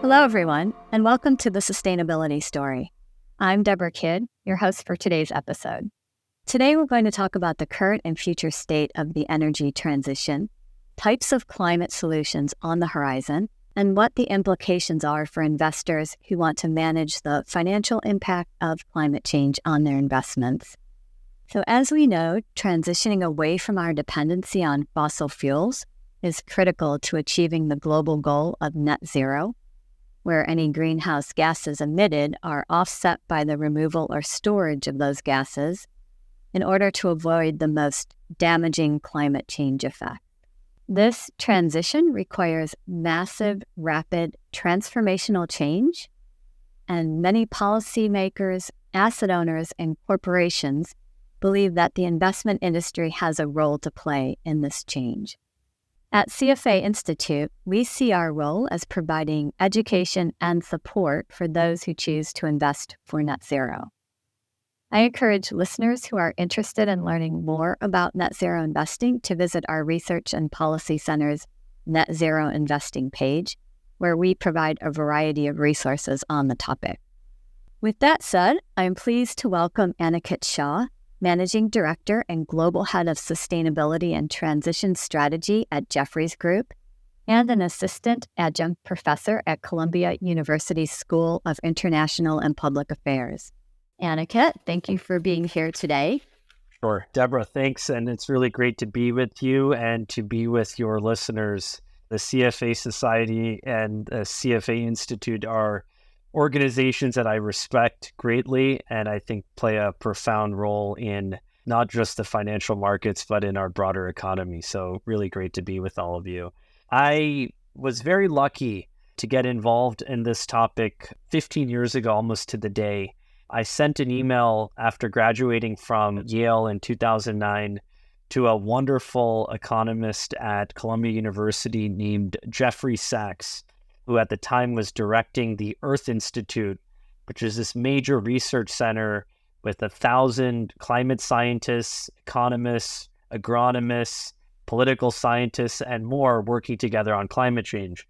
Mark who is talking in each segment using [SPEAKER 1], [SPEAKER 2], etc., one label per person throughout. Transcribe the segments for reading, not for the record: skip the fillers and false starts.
[SPEAKER 1] Hello, everyone, and welcome to The Sustainability Story. I'm Deborah Kidd, your host for today's episode. Today, we're going to talk about the current and future state of the energy transition, types of climate solutions on the horizon, and what the implications are for investors who want to manage the financial impact of climate change on their investments. So as we know, transitioning away from our dependency on fossil fuels is critical to achieving the global goal of net zero, where any greenhouse gases emitted are offset by the removal or storage of those gases in order to avoid the most damaging climate change effect. This transition requires massive, rapid, transformational change, and many policymakers, asset owners, and corporations believe that the investment industry has a role to play in this change. At CFA Institute, we see our role as providing education and support for those who choose to invest for net zero. I encourage listeners who are interested in learning more about net zero investing to visit our Research and Policy Center's Net Zero Investing page, where we provide a variety of resources on the topic. With that said, I am pleased to welcome Aniket Shah, Managing Director and Global Head of Sustainability and Transition Strategy at Jefferies Group, and an Assistant Adjunct Professor at Columbia University School of International and Public Affairs. Aniket, thank you for being here today.
[SPEAKER 2] Sure. Deborah, thanks. And it's really great to be with you and to be with your listeners. The CFA Society and the CFA Institute are organizations that I respect greatly and I think play a profound role in not just the financial markets, but in our broader economy. So really great to be with all of you. I was very lucky to get involved in this topic 15 years ago, almost to the day. I sent an email after graduating from Yale in 2009 to a wonderful economist at Columbia University named Jeffrey Sachs, who at the time was directing the Earth Institute, which is this major research center with 1,000 climate scientists, economists, agronomists, political scientists, and more working together on climate change.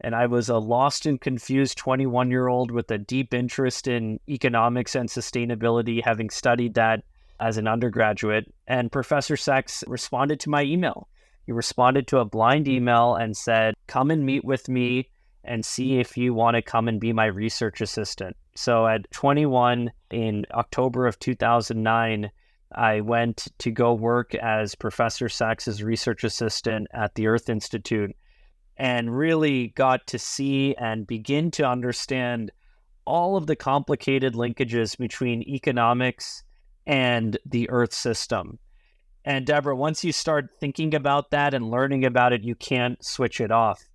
[SPEAKER 2] And I was a lost and confused 21-year-old with a deep interest in economics and sustainability, having studied that as an undergraduate. And Professor Sachs responded to my email. He responded to a blind email and said, "Come and meet with me and see if you want to come and be my research assistant." So at 21, in October of 2009, I went to go work as Professor Sachs's research assistant at the Earth Institute, and really got to see and begin to understand all of the complicated linkages between economics and the Earth system. And Deborah, once you start thinking about that and learning about it, you can't switch it off.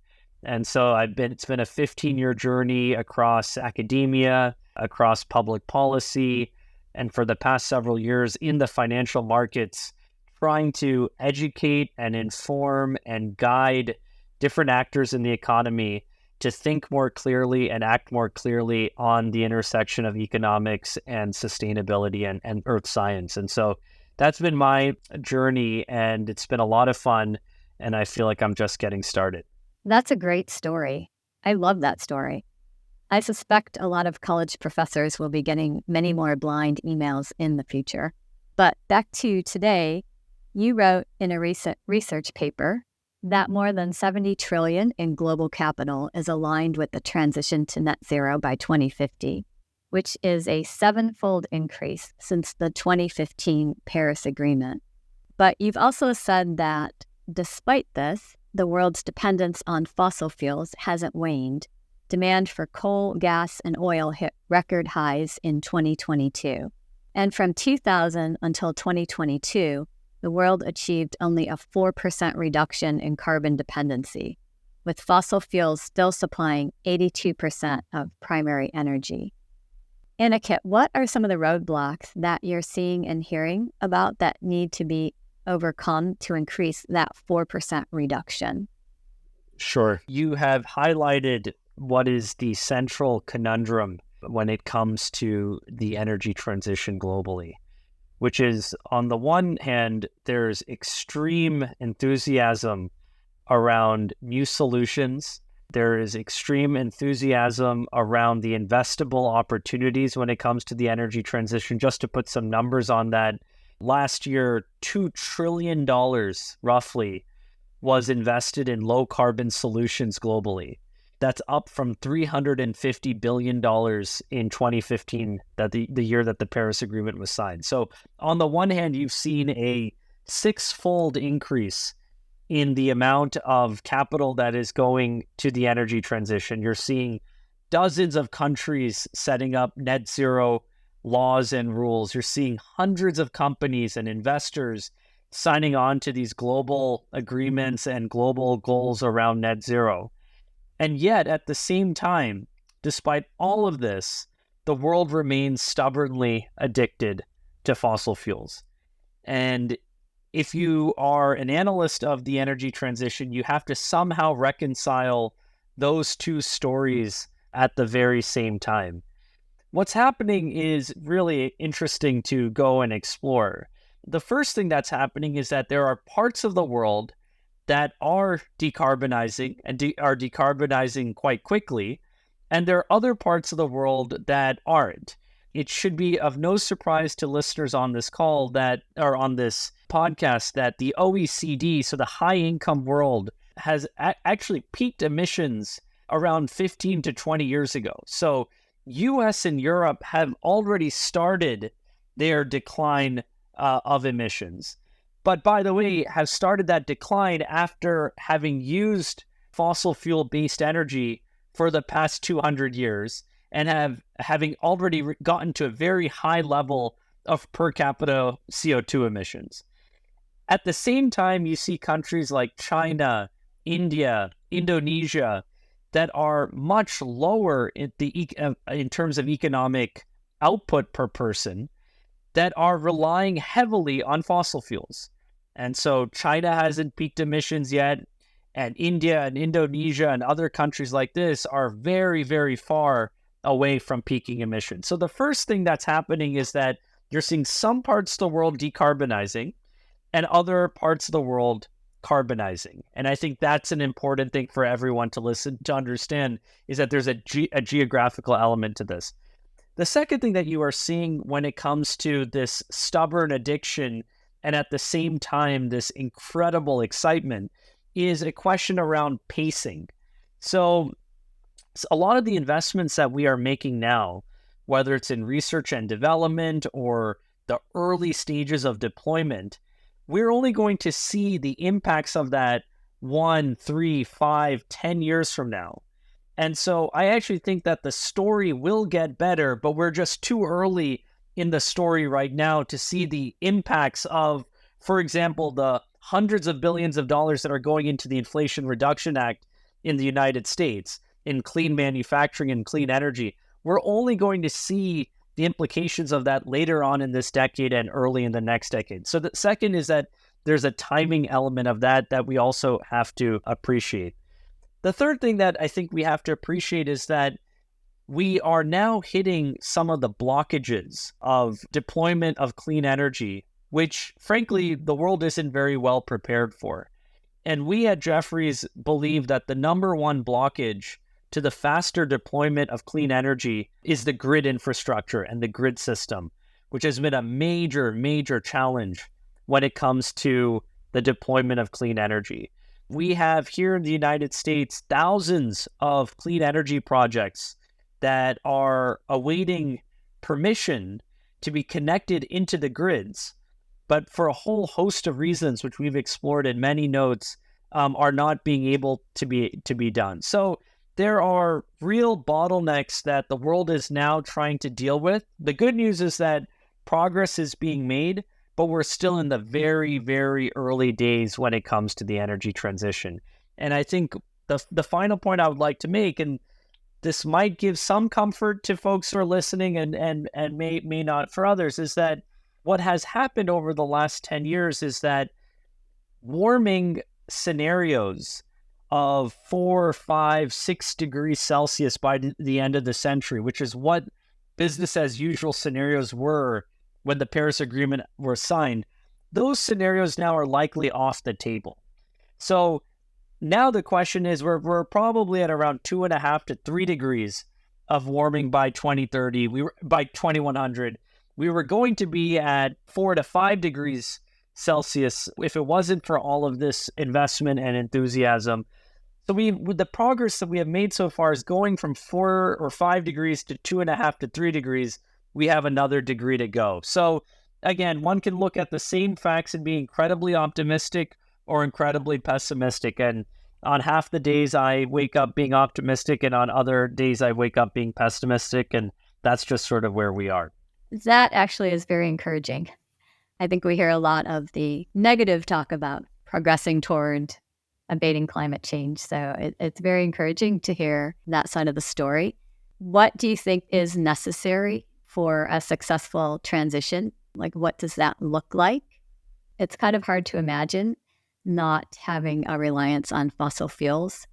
[SPEAKER 2] And so it's been a 15-year journey across academia, across public policy, and for the past several years in the financial markets, trying to educate and inform and guide different actors in the economy to think more clearly and act more clearly on the intersection of economics and sustainability and earth science. And so that's been my journey, and it's been a lot of fun, and I feel like I'm just getting started.
[SPEAKER 1] That's a great story. I love that story. I suspect a lot of college professors will be getting many more blind emails in the future. But back to today, you wrote in a recent research paper that more than $70 trillion in global capital is aligned with the transition to net zero by 2050, which is a 7-fold increase since the 2015 Paris Agreement. But you've also said that despite this, the world's dependence on fossil fuels hasn't waned. Demand for coal, gas, and oil hit record highs in 2022. And from 2000 until 2022, the world achieved only a 4% reduction in carbon dependency, with fossil fuels still supplying 82% of primary energy. Aniket, what are some of the roadblocks that you're seeing and hearing about that need to be overcome to increase that 4% reduction?
[SPEAKER 2] Sure. You have highlighted what is the central conundrum when it comes to the energy transition globally, which is, on the one hand, there's extreme enthusiasm around new solutions there is extreme enthusiasm around the investable opportunities when it comes to the energy transition. Just to put some numbers on that, last year, $2 trillion roughly was invested in low carbon solutions globally. That's up from $350 billion in 2015, that the year that the Paris Agreement was signed. So on the one hand, you've seen a six-fold increase in the amount of capital that is going to the energy transition. You're seeing dozens of countries setting up net zero laws and rules. You're seeing hundreds of companies and investors signing on to these global agreements and global goals around net zero. And yet, at the same time, despite all of this, the world remains stubbornly addicted to fossil fuels. And if you are an analyst of the energy transition, you have to somehow reconcile those two stories at the very same time. What's happening is really interesting to go and explore. The first thing that's happening is that there are parts of the world that are decarbonizing and are decarbonizing quite quickly, and there are other parts of the world that aren't. It should be of no surprise to listeners on this call that, or on this podcast, that the OECD, so the high income world, has actually peaked emissions around 15 to 20 years ago. So US and Europe have already started their decline of emissions. But by the way, have started that decline after having used fossil fuel-based energy for the past 200 years and having already gotten to a very high level of per capita CO2 emissions. At the same time, you see countries like China, India, Indonesia that are much lower in terms of economic output per person, that are relying heavily on fossil fuels. And so China hasn't peaked emissions yet, and India and Indonesia and other countries like this are very, very far away from peaking emissions. So the first thing that's happening is that you're seeing some parts of the world decarbonizing and other parts of the world carbonizing. And I think that's an important thing for everyone to understand, is that there's a geographical element to this. The second thing that you are seeing when it comes to this stubborn addiction and at the same time this incredible excitement is a question around pacing. So a lot of the investments that we are making now, whether it's in research and development or the early stages of deployment, we're only going to see the impacts of that 1, 3, 5, 10 years from now. And so I actually think that the story will get better, but we're just too early in the story right now to see the impacts of, for example, the hundreds of billions of dollars that are going into the Inflation Reduction Act in the United States in clean manufacturing and clean energy. We're only going to see the implications of that later on in this decade and early in the next decade. So the second is that there's a timing element of that we also have to appreciate. The third thing that I think we have to appreciate is that we are now hitting some of the blockages of deployment of clean energy, which frankly, the world isn't very well prepared for. And we at Jefferies believe that the number one blockage to the faster deployment of clean energy is the grid infrastructure and the grid system, which has been a major, major challenge when it comes to the deployment of clean energy. We have here in the United States thousands of clean energy projects that are awaiting permission to be connected into the grids, but for a whole host of reasons, which we've explored in many notes, are not being able to be done. So there are real bottlenecks that the world is now trying to deal with. The good news is that progress is being made, but we're still in the very, very early days when it comes to the energy transition. And I think the final point I would like to make, and this might give some comfort to folks who are listening and may not for others, is that what has happened over the last 10 years is that warming scenarios of 4, 5, 6 degrees Celsius by the end of the century, which is what business as usual scenarios were when the Paris Agreement was signed, those scenarios now are likely off the table. So Now the question is, we're probably at around 2.5 to 3 degrees of warming by 2030. By 2100, we were going to be at 4 to 5 degrees Celsius if it wasn't for all of this investment and enthusiasm. So with the progress that we have made so far is going from 4 or 5 degrees to 2.5 to 3 degrees. We have another degree to go. So again, one can look at the same facts and be incredibly optimistic or incredibly pessimistic. And on half the days I wake up being optimistic, and on other days I wake up being pessimistic. And that's just sort of where we are.
[SPEAKER 1] That actually is very encouraging. I think we hear a lot of the negative talk about progressing toward abating climate change. So it's very encouraging to hear that side of the story. What do you think is necessary for a successful transition? Like, what does that look like? It's kind of hard to imagine not having a reliance on fossil fuels.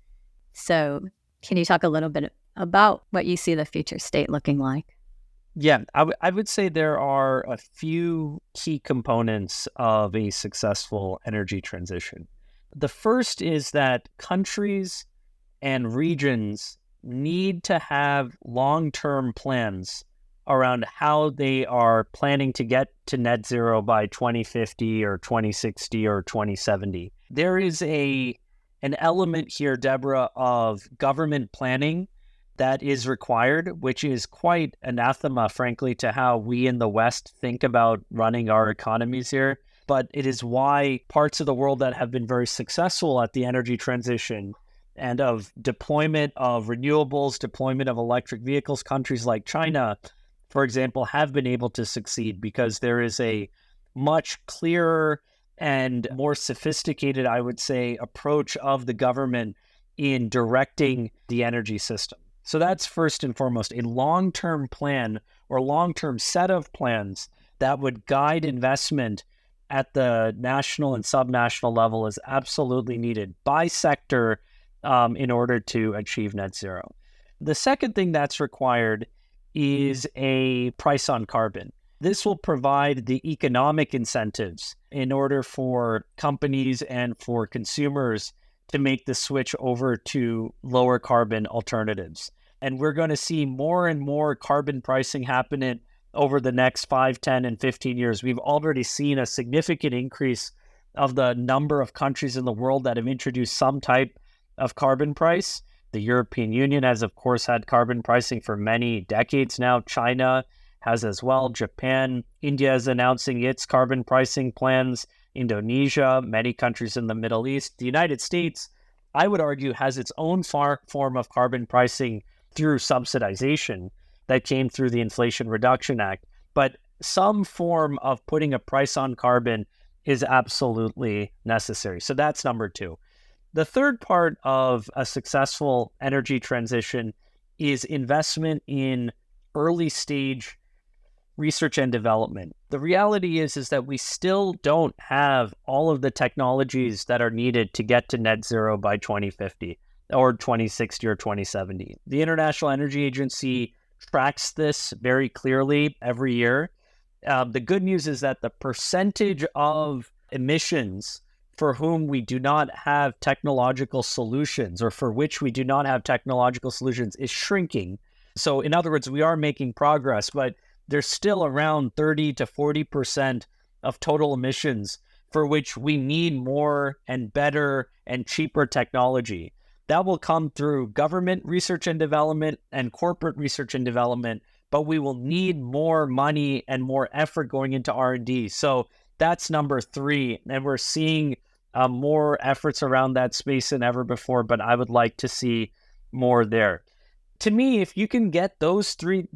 [SPEAKER 1] So can you talk a little bit about what you see the future state looking like?
[SPEAKER 2] Yeah, I would say there are a few key components of a successful energy transition. The first is that countries and regions need to have long-term plans around how they are planning to get to net zero by 2050 or 2060 or 2070. There is an element here, Deborah, of government planning that is required, which is quite anathema, frankly, to how we in the West think about running our economies here. But it is why parts of the world that have been very successful at the energy transition and of deployment of renewables, deployment of electric vehicles, countries like China, for example, have been able to succeed because there is a much clearer and more sophisticated, I would say, approach of the government in directing the energy system. So that's first and foremost, a long-term plan or long-term set of plans that would guide investment at the national and subnational level is absolutely needed by sector in order to achieve net zero. The second thing that's required is a price on carbon. This will provide the economic incentives in order for companies and for consumers to make the switch over to lower carbon alternatives. And we're going to see more and more carbon pricing happening over the next 5, 10, and 15 years. We've already seen a significant increase of the number of countries in the world that have introduced some type of carbon price. The European Union has, of course, had carbon pricing for many decades now. China has as well. Japan, India is announcing its carbon pricing plans. Indonesia, many countries in the Middle East. The United States, I would argue, has its own form of carbon pricing through subsidization that came through the Inflation Reduction Act. But some form of putting a price on carbon is absolutely necessary. So that's number two. The third part of a successful energy transition is investment in early stage research and development. The reality is that we still don't have all of the technologies that are needed to get to net zero by 2050 or 2060 or 2070. The International Energy Agency tracks this very clearly every year. The good news is that the percentage of emissions for whom we do not have technological solutions or for which we do not have technological solutions is shrinking. So in other words, we are making progress, but there's still around 30 to 40% of total emissions for which we need more and better and cheaper technology. That will come through government research and development and corporate research and development, but we will need more money and more effort going into R&D. So that's number three. And we're seeing more efforts around that space than ever before, but I would like to see more there. To me, if you can get those three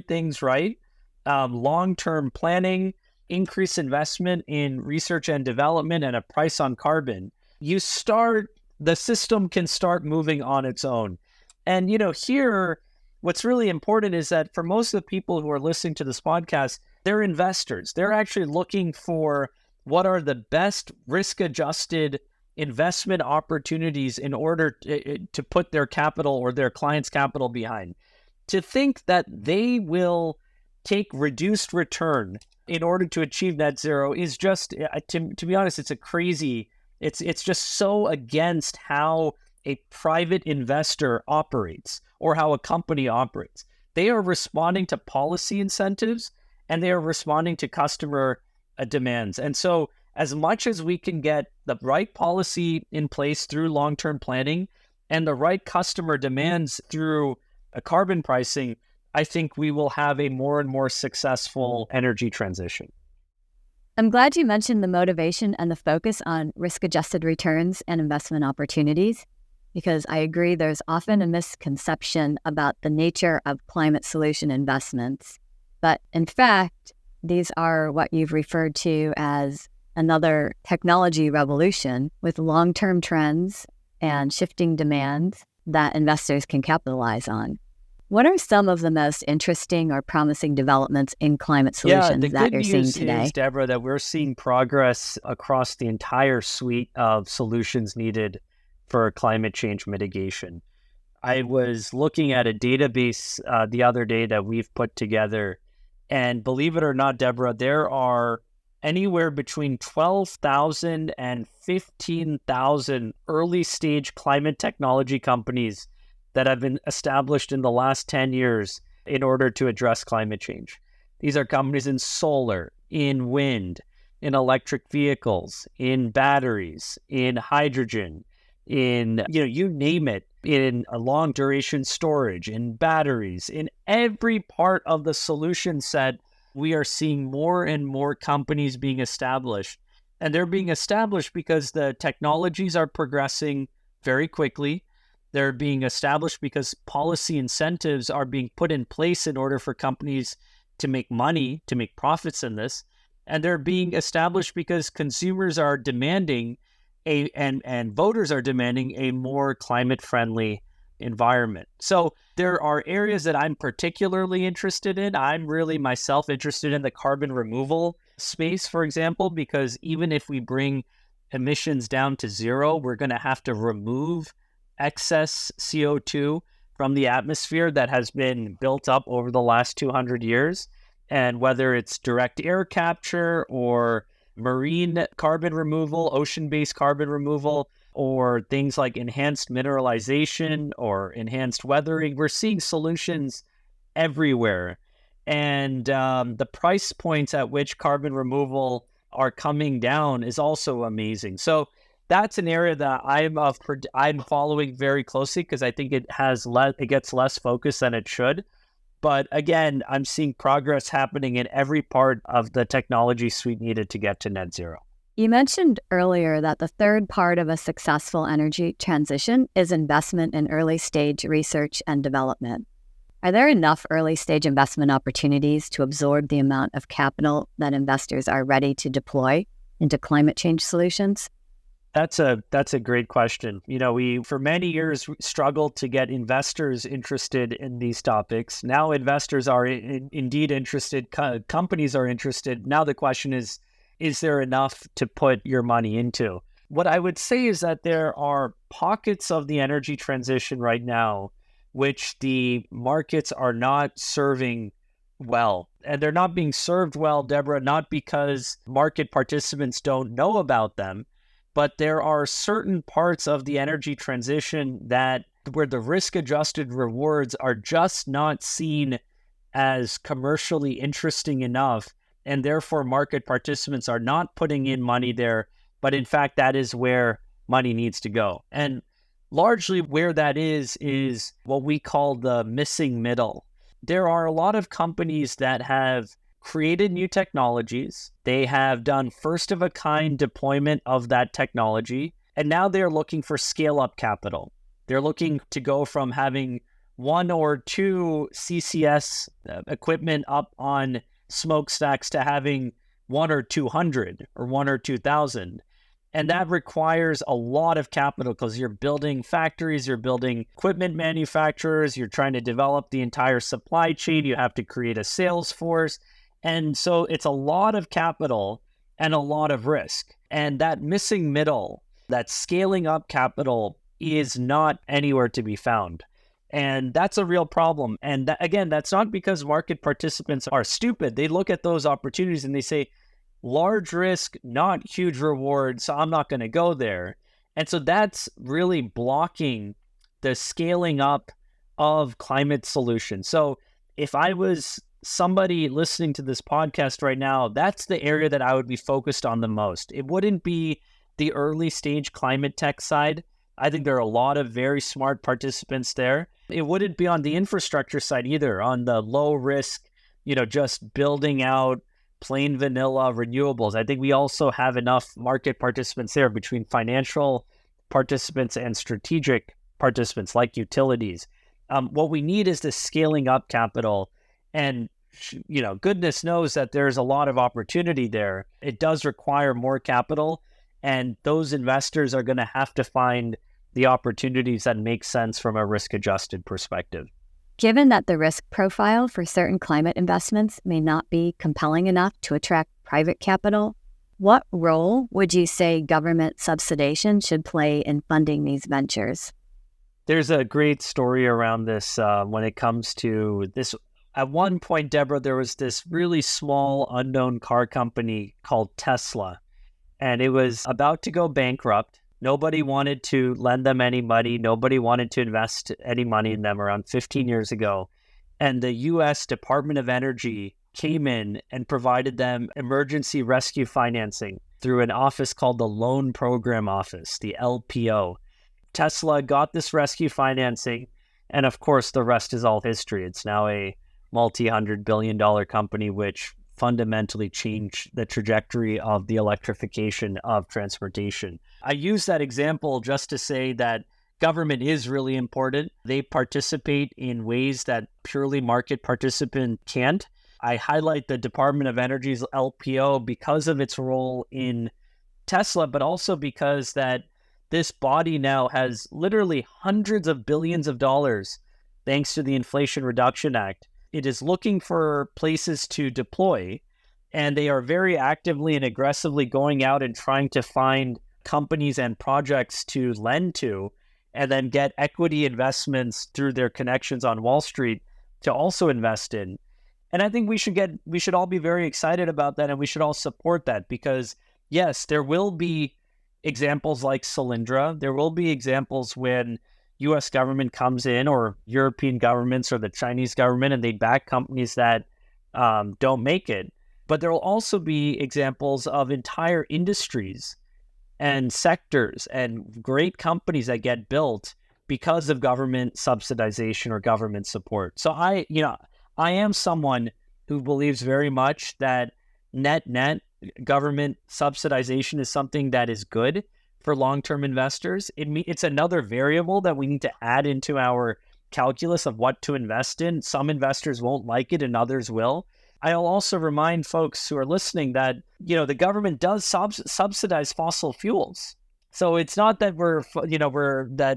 [SPEAKER 2] things right, long-term planning, increased investment in research and development, and a price on carbon, the system can start moving on its own. And, here, what's really important is that for most of the people who are listening to this podcast, they're investors. They're actually looking for what are the best risk-adjusted investment opportunities in order to put their capital or their client's capital behind. To think that they will take reduced return in order to achieve net zero is just, to be honest, it's a crazy It's just so against how a private investor operates or how a company operates. They are responding to policy incentives and they are responding to customer demands. And so as much as we can get the right policy in place through long-term planning and the right customer demands through a carbon pricing, I think we will have a more and more successful energy transition.
[SPEAKER 1] I'm glad you mentioned the motivation and the focus on risk-adjusted returns and investment opportunities, because I agree there's often a misconception about the nature of climate solution investments. But in fact, these are what you've referred to as another technology revolution with long-term trends and shifting demands that investors can capitalize on. What are some of the most interesting or promising developments in climate solutions that you're seeing today?
[SPEAKER 2] The good news is, Deborah, that we're seeing progress across the entire suite of solutions needed for climate change mitigation. I was looking at a database the other day that we've put together, and believe it or not, Deborah, there are anywhere between 12,000 and 15,000 early stage climate technology companies that have been established in the last 10 years in order to address climate change. These are companies in solar, in wind, in electric vehicles, in batteries, in hydrogen, in, you name it, in a long duration storage, in batteries, in every part of the solution set. We are seeing more and more companies being established. And they're being established because the technologies are progressing very quickly. They're being established because policy incentives are being put in place in order for companies to make money, to make profits in this. And they're being established because consumers are demanding and voters are demanding a more climate-friendly environment. So there are areas that I'm particularly interested in. I'm really myself interested in the carbon removal space, for example, because even if we bring emissions down to zero, we're going to have to remove excess CO2 from the atmosphere that has been built up over the last 200 years. And whether it's direct air capture or marine carbon removal, ocean-based carbon removal, or things like enhanced mineralization or enhanced weathering, we're seeing solutions everywhere. And the price points at which carbon removal are coming down is also amazing. So that's an area that I'm following very closely because I think it gets less focus than it should. But again, I'm seeing progress happening in every part of the technology suite needed to get to net zero.
[SPEAKER 1] You mentioned earlier that the third part of a successful energy transition is investment in early stage research and development. Are there enough early stage investment opportunities to absorb the amount of capital that investors are ready to deploy into climate change solutions?
[SPEAKER 2] That's a great question. We for many years struggled to get investors interested in these topics. Now investors are indeed interested. Companies are interested. Now the question is there enough to put your money into? What I would say is that there are pockets of the energy transition right now which the markets are not serving well. And they're not being served well, Deborah, not because market participants don't know about them, but there are certain parts of the energy transition where the risk-adjusted rewards are just not seen as commercially interesting enough, and therefore market participants are not putting in money there, but in fact, that is where money needs to go. And largely where that is what we call the missing middle. There are a lot of companies that have created new technologies. They have done first-of-a-kind deployment of that technology, and now they're looking for scale-up capital. They're looking to go from having 1 or 2 CCS equipment up on smokestacks to having 1 or 200 or 1 or 2,000. And that requires a lot of capital because you're building factories, you're building equipment manufacturers, you're trying to develop the entire supply chain, you have to create a sales force. And so it's a lot of capital and a lot of risk. And that missing middle, that scaling up capital is not anywhere to be found. And that's a real problem. And again, that's not because market participants are stupid. They look at those opportunities and they say, large risk, not huge reward, so I'm not going to go there. And so that's really blocking the scaling up of climate solutions. So if I was somebody listening to this podcast right now, that's the area that I would be focused on the most. It wouldn't be the early stage climate tech side. I think there are a lot of very smart participants there. It wouldn't be on the infrastructure side either, on the low risk, just building out plain vanilla renewables. I think we also have enough market participants there between financial participants and strategic participants like utilities. What we need is the scaling up capital. And, goodness knows that there's a lot of opportunity there. It does require more capital, and those investors are going to have to find the opportunities that make sense from a risk-adjusted perspective.
[SPEAKER 1] Given that the risk profile for certain climate investments may not be compelling enough to attract private capital, what role would you say government subsidization should play in funding these ventures?
[SPEAKER 2] There's a great story around this when it comes to this. At one point, Deborah, there was this really small unknown car company called Tesla, and it was about to go bankrupt. Nobody wanted to lend them any money. Nobody wanted to invest any money in them around 15 years ago. And the U.S. Department of Energy came in and provided them emergency rescue financing through an office called the Loan Program Office, the LPO. Tesla got this rescue financing, and of course, the rest is all history. It's now a multi-hundred-billion-dollar company, which fundamentally changed the trajectory of the electrification of transportation. I use that example just to say that government is really important. They participate in ways that purely market participant can't. I highlight the Department of Energy's LPO because of its role in Tesla, but also because that this body now has literally hundreds of billions of dollars thanks to the Inflation Reduction Act. It is looking for places to deploy, and they are very actively and aggressively going out and trying to find companies and projects to lend to, and then get equity investments through their connections on Wall Street to also invest in. And I think we should all be very excited about that, and we should all support that, because yes, there will be examples like Solyndra. There will be examples when U.S. government comes in, or European governments, or the Chinese government, and they back companies that don't make it. But there will also be examples of entire industries and sectors and great companies that get built because of government subsidization or government support. So I am someone who believes very much that net government subsidization is something that is good for long-term investors. It's another variable that we need to add into our calculus of what to invest in. Some investors won't like it and others will. I'll also remind folks who are listening that, the government does subsidize fossil fuels. So it's not that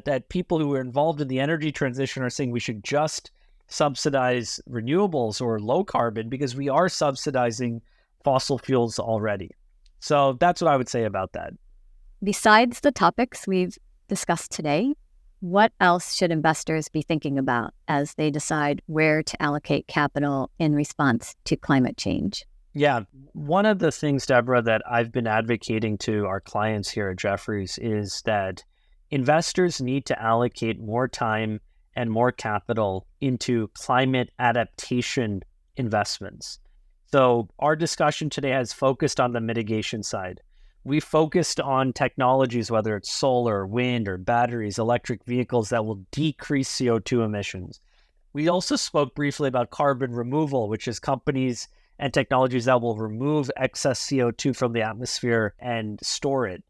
[SPEAKER 2] that people who are involved in the energy transition are saying we should just subsidize renewables or low carbon, because we are subsidizing fossil fuels already. So that's what I would say about that.
[SPEAKER 1] Besides the topics we've discussed today, what else should investors be thinking about as they decide where to allocate capital in response to climate change?
[SPEAKER 2] Yeah, one of the things, Deborah, that I've been advocating to our clients here at Jefferies is that investors need to allocate more time and more capital into climate adaptation investments. So our discussion today has focused on the mitigation side. We focused on technologies, whether it's solar, wind, or batteries, electric vehicles that will decrease CO2 emissions. We also spoke briefly about carbon removal, which is companies and technologies that will remove excess CO2 from the atmosphere and store it.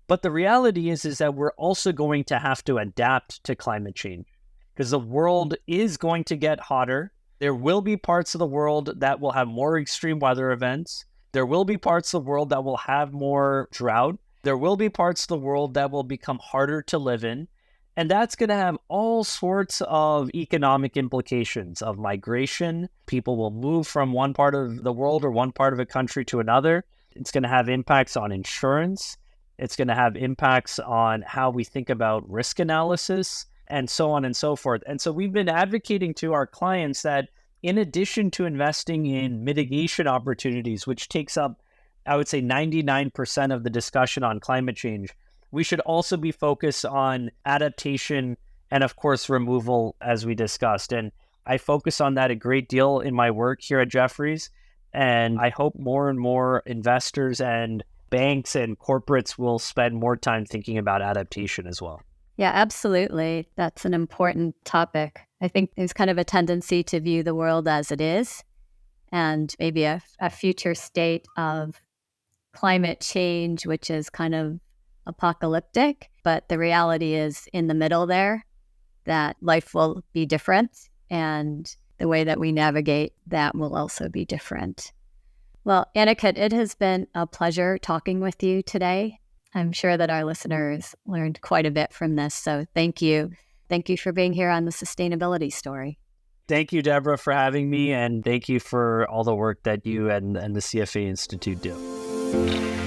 [SPEAKER 2] But the reality is that we're also going to have to adapt to climate change, because the world is going to get hotter. There will be parts of the world that will have more extreme weather events. There will be parts of the world that will have more drought. There will be parts of the world that will become harder to live in. And that's going to have all sorts of economic implications of migration. People will move from one part of the world or one part of a country to another. It's going to have impacts on insurance. It's going to have impacts on how we think about risk analysis, and so on and so forth. And so we've been advocating to our clients that in addition to investing in mitigation opportunities, which takes up I would say 99% of the discussion on climate change, we should also be focused on adaptation and, of course, removal, as we discussed. And I focus on that a great deal in my work here at Jefferies. And I hope more and more investors and banks and corporates will spend more time thinking about adaptation as well.
[SPEAKER 1] Yeah, absolutely. That's an important topic. I think there's kind of a tendency to view the world as it is and maybe a future state of climate change, which is kind of apocalyptic. But the reality is in the middle there, that life will be different and the way that we navigate that will also be different. Well, Aniket, it has been a pleasure talking with you today. I'm sure that our listeners learned quite a bit from this. So thank you. Thank you for being here on the Sustainability Story.
[SPEAKER 2] Thank you, Deborah, for having me. And thank you for all the work that you and the CFA Institute do.